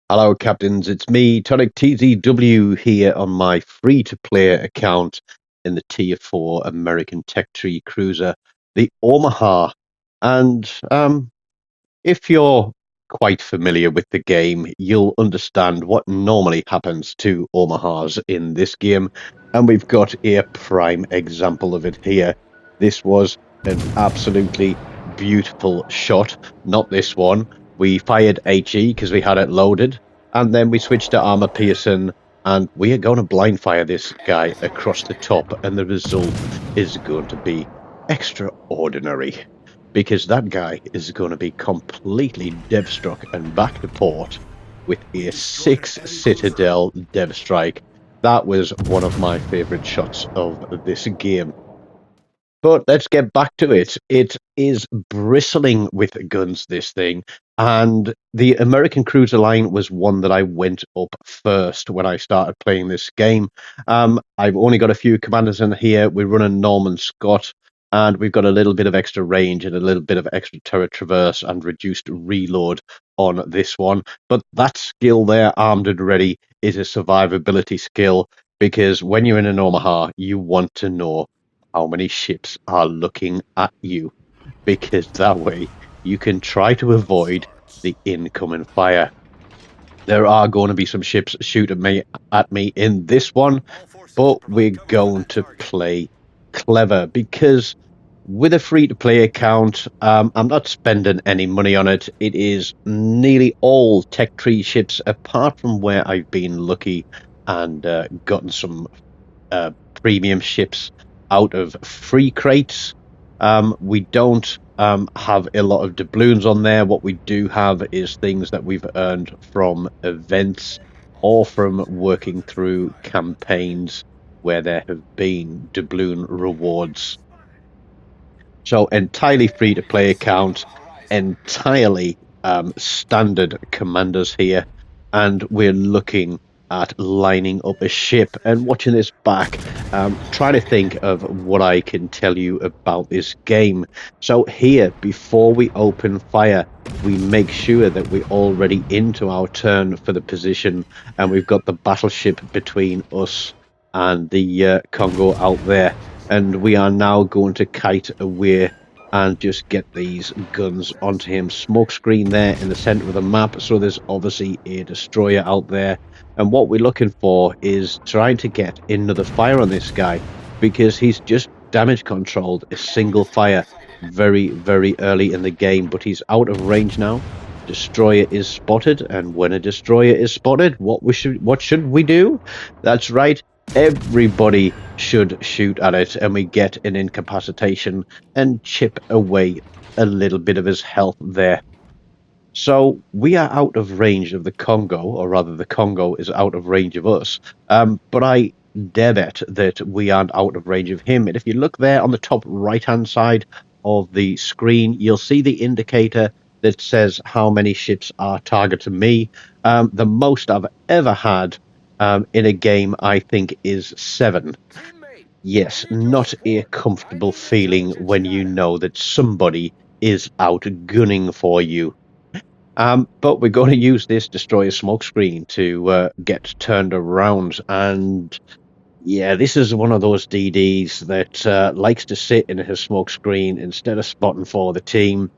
Hello, Captains. It's me, TONIK TZW, here on my free-to-play account in the Tier 4 American Tech Tree Cruiser, the Omaha. And if you're quite familiar with the game, you'll understand what normally happens to Omahas in this game. And we've got a prime example of it here. This was an absolutely beautiful shot, not this one. We fired HE because we had it loaded, and then we switched to armor piercing, and we are going to blind fire this guy across the top, and the result is going to be extraordinary, because that guy is going to be completely dev-struck and back to port with a 6 Citadel dev strike. That was one of my favorite shots of this game. But let's get back to it. It is bristling with guns, this thing. And the American Cruiser line was one that I went up first when I started playing this game. I've only got a few commanders in here. We're running Norman Scott, and we've got a little bit of extra range and a little bit of extra turret traverse and reduced reload on this one. But that skill there, armed and ready, is a survivability skill, because when you're in an Omaha, you want to know how many ships are looking at you, because that way you can try to avoid the incoming fire. There are going to be some ships shooting at me in this one, but we're going to play clever, because with a free-to-play account, I'm not spending any money on it. It is nearly all Tech Tree ships, apart from where I've been lucky and gotten some premium ships out of free crates. We don't have a lot of doubloons on there. What we do have is things that we've earned from events or from working through campaigns where there have been doubloon rewards. So entirely free to play account, entirely standard commanders here, and we're looking at lining up a ship and watching this back, trying to think of what I can tell you about this game. So here, before we open fire, we make sure that we're already into our turn for the position, and we've got the battleship between us and the Congo out there, and we are now going to kite away and just get these guns onto him. Smoke screen there in the center of the map, so there's obviously a destroyer out there, and what we're looking for is trying to get another fire on this guy, because he's just damage controlled a single fire very, very early in the game, but he's out of range now. Destroyer is spotted, and when a destroyer is spotted, what should we do? That's right, everybody should shoot at it, and we get an incapacitation and chip away a little bit of his health there. So we are out of range of the Congo, or rather the Congo is out of range of us, but I dare bet that we aren't out of range of him. And if you look there on the top right hand side of the screen, you'll see the indicator that says how many ships are targeting me. The most I've ever had in a game, I think, is 7. Yes, not a comfortable feeling when you know that somebody is out gunning for you. But we're going to use this destroyer smokescreen to get turned around, and yeah, this is one of those DDs that likes to sit in his smokescreen instead of spotting for the team,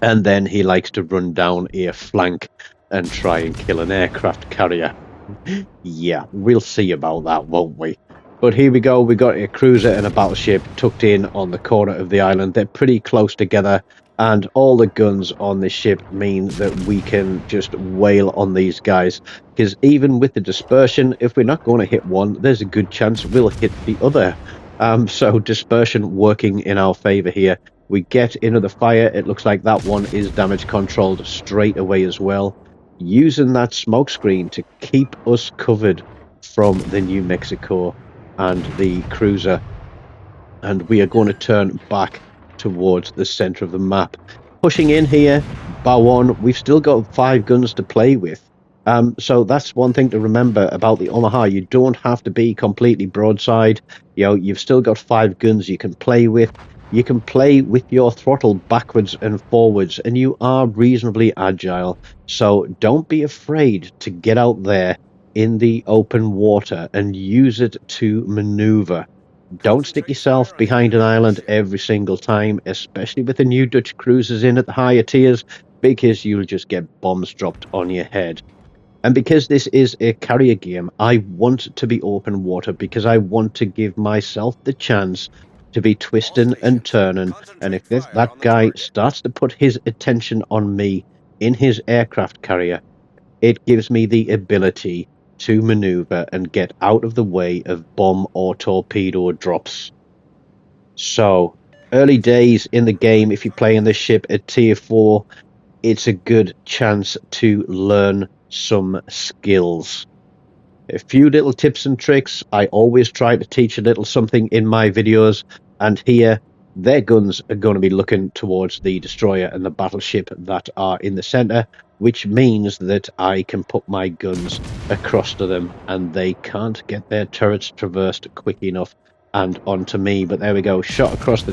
and then he likes to run down a flank and try and kill an aircraft carrier. Yeah, we'll see about that, won't we? But here we go, we got a cruiser and a battleship tucked in on the corner of the island. They're pretty close together, and all the guns on this ship mean that we can just wail on these guys, because even with the dispersion, if we're not going to hit one, there's a good chance we'll hit the other. So dispersion working in our favor here. We get into the fire. It looks like that one is damage controlled straight away as well, using that smoke screen to keep us covered from the New Mexico and the cruiser. And we are going to turn back towards the center of the map, pushing in here. Bow on. We've still got 5 guns to play with, so that's one thing to remember about the Omaha. You don't have to be completely broadside. You know, you've still got 5 guns you can play with. You can play with your throttle backwards and forwards, and you are reasonably agile. So don't be afraid to get out there in the open water and use it to maneuver. Don't stick yourself behind an island every single time, especially with the new Dutch cruisers in at the higher tiers, because you'll just get bombs dropped on your head. And because this is a carrier game, I want to be open water because I want to give myself the chance to be twisting and turning. And if that guy starts to put his attention on me in his aircraft carrier, it gives me the ability to maneuver and get out of the way of bomb or torpedo drops. So, early days in the game, if you're playing this ship at tier 4, it's a good chance to learn some skills. A few little tips and tricks. I always try to teach a little something in my videos, and here their guns are going to be looking towards the destroyer and the battleship that are in the center, which means that I can put my guns across to them and they can't get their turrets traversed quick enough and onto me. But there we go, shot across the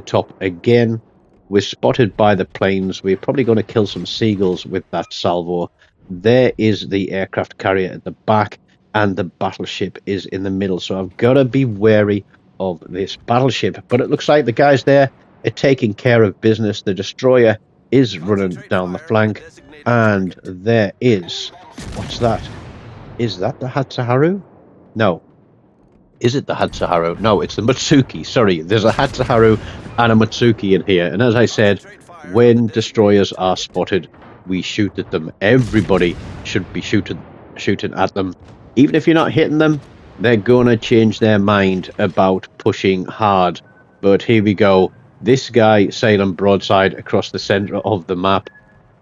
top again. We're spotted by the planes. We're probably going to kill some seagulls with that salvo. There is the aircraft carrier at the back, and the battleship is in the middle. So I've got to be wary of this battleship. But it looks like the guys there are taking care of business. The destroyer is running down the flank, and there is... What's that? Is that the Hatsuharu? No. Is it the Hatsuharu? No, it's the Matsuki. Sorry, there's a Hatsuharu and a Matsuki in here. And as I said, when destroyers are spotted, we shoot at them. Everybody should be shooting at them. Even if you're not hitting them, they're going to change their mind about pushing hard. But here we go. This guy sailing broadside across the center of the map.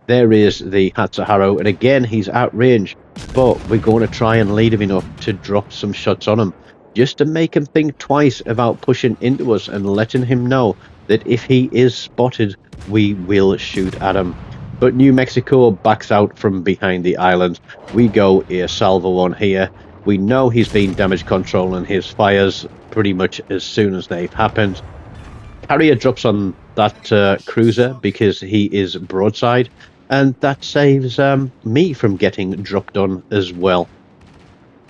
There is the Hatsuharu. And again, he's out range. But we're going to try and lead him enough to drop some shots on him, just to make him think twice about pushing into us and letting him know that if he is spotted, we will shoot at him. But New Mexico backs out from behind the island. We go a salvo on here. We know he's been damage controlling his fires pretty much as soon as they've happened. Carrier drops on that cruiser because he is broadside, and that saves me from getting dropped on as well.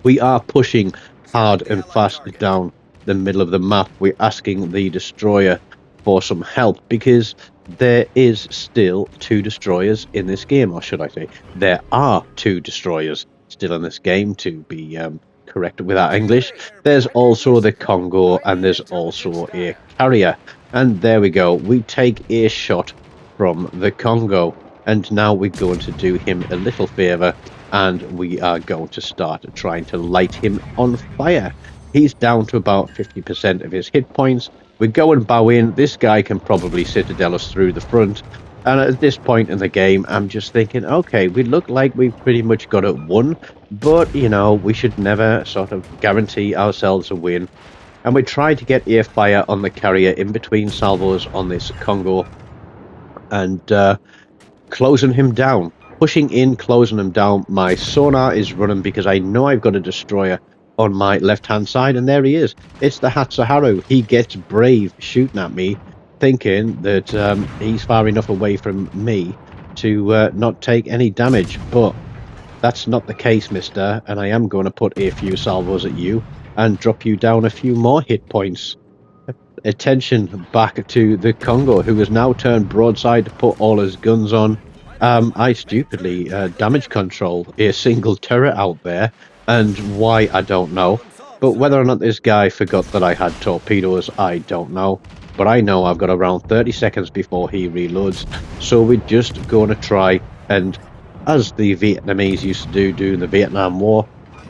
We are pushing hard and fast down the middle of the map. We're asking the destroyer for some help because there is still 2 destroyers in this game, or should I say there are 2 destroyers still in this game, to be correct with our English. There's also the Congo, and there's also a carrier. And there we go, we take a shot from the Congo, and now we're going to do him a little favor, and we are going to start trying to light him on fire. He's down to about 50% of his hit points. We go and bow in. This guy can probably citadel us through the front. And at this point in the game, I'm just thinking, okay, we look like we've pretty much got it won. But, you know, we should never sort of guarantee ourselves a win. And we try to get air fire on the carrier in between salvos on this Congo. And closing him down. Pushing in, closing him down. My sonar is running because I know I've got a destroyer on my left-hand side, and there he is. It's the Hatsuharu. He gets brave shooting at me, thinking that he's far enough away from me to not take any damage. But that's not the case, mister, and I am going to put a few salvos at you and drop you down a few more hit points. Attention back to the Congo, who has now turned broadside to put all his guns on. I stupidly damage control a single turret out there, and why, I don't know. But whether or not this guy forgot that I had torpedoes, I don't know. But I know I've got around 30 seconds before he reloads, so we're just going to try and, as the Vietnamese used to do during the Vietnam War,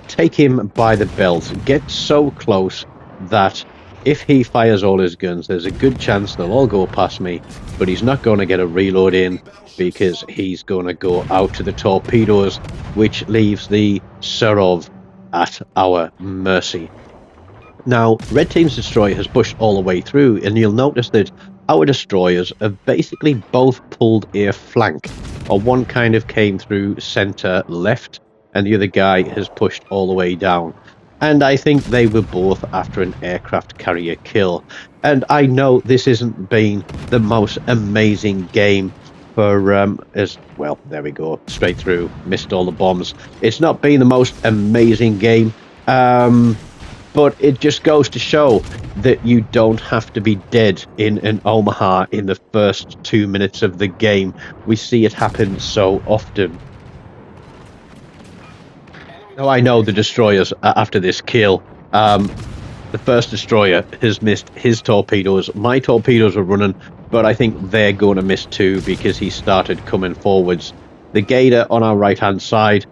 take him by the belt, get so close that if he fires all his guns, there's a good chance they'll all go past me, but he's not going to get a reload in because he's going to go out to the torpedoes, which leaves the Serov at our mercy. Now, Red Team's destroyer has pushed all the way through, and you'll notice that our destroyers have basically both pulled a flank, or one kind of came through center left, and the other guy has pushed all the way down. And I think they were both after an aircraft carrier kill. And I know this isn't been the most amazing game for as well, there we go, straight through, missed all the bombs. It's not been the most amazing game. But it just goes to show that you don't have to be dead in an Omaha in the first 2 minutes of the game. We see it happen so often. Now I know the destroyers after this kill. The first destroyer has missed his torpedoes. My torpedoes are running, but I think they're going to miss too because he started coming forwards. The gator on our right hand side,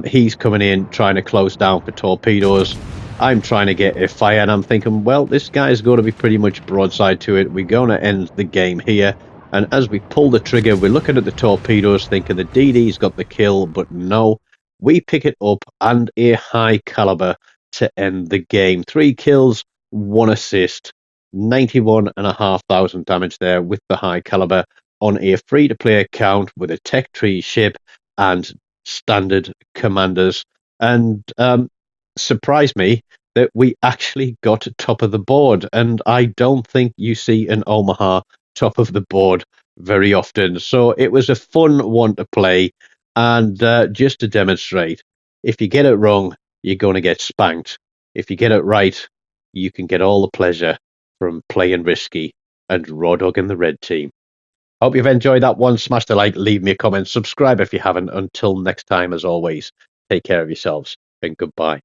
he's coming in trying to close down for torpedoes. I'm trying to get a fire, and I'm thinking, well, this guy's going to be pretty much broadside to it. We're going to end the game here. And as we pull the trigger, we're looking at the torpedoes, thinking the DD's got the kill, but no, we pick it up and a high caliber to end the game. 3 kills, 1 assist, 91,500 damage there with the high caliber on a free-to-play account with a tech tree ship and standard commanders. And surprised me that we actually got top of the board. And I don't think you see an Omaha top of the board very often. So it was a fun one to play. And just to demonstrate, if you get it wrong, you're going to get spanked. If you get it right, you can get all the pleasure from playing risky and raw dogging the red team. Hope you've enjoyed that one. Smash the like, leave me a comment, subscribe if you haven't. Until next time, as always, take care of yourselves and goodbye.